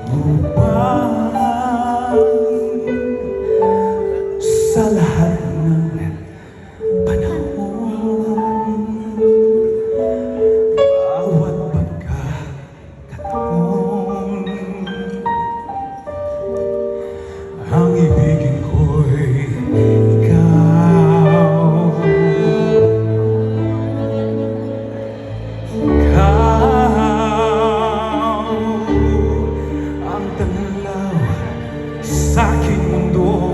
upang sa lahat ng panahon, bawat pagkakataon, ang ibigin ko'y ikaw. Ikaw ang tanglaw sa aking mundo.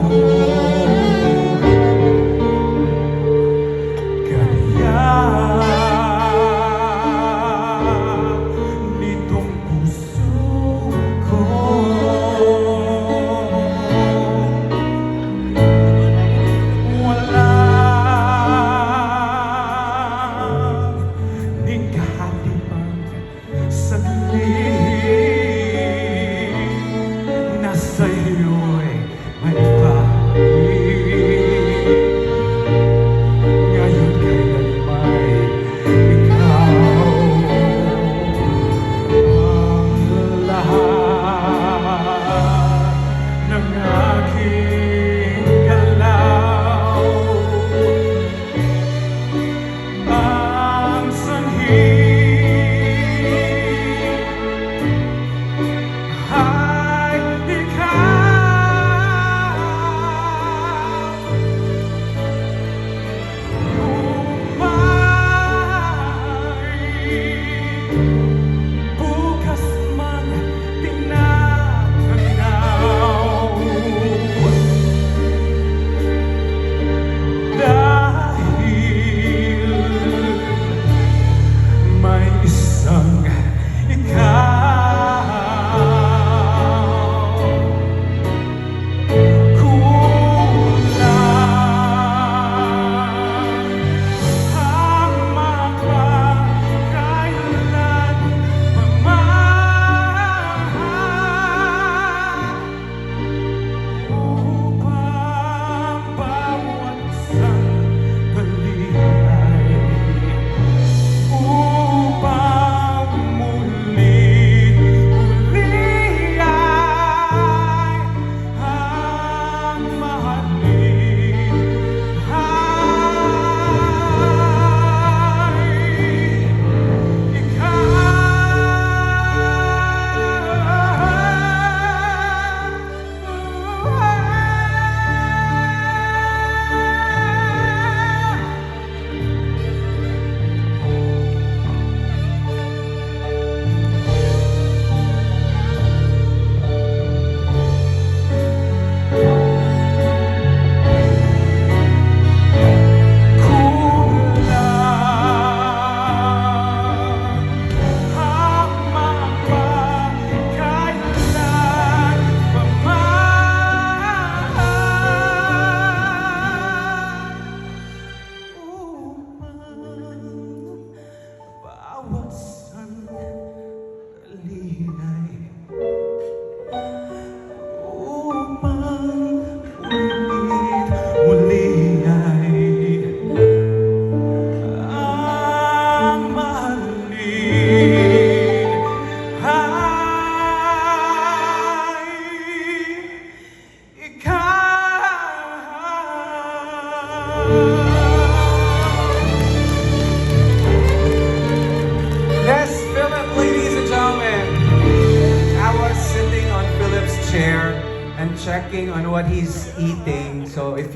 Kaya nitong puso ko walang ning kahati pang saglit na sa'yo'y manibalik. Ngayon kailan may ikaw ang lahat ng aking galaw, ang sanhi ay ikaw. Bukas man tinatanaw, dahil may isang ikaw. Kulang ang mapagkailan upang bawat sandali upang muli ay ang mahalin ay bawat sandali ay upang muli ay ang mahalin ay ikaw. Yes, Philip, ladies and gentlemen. I was sitting on Philip's chair and checking on what he's eating. So if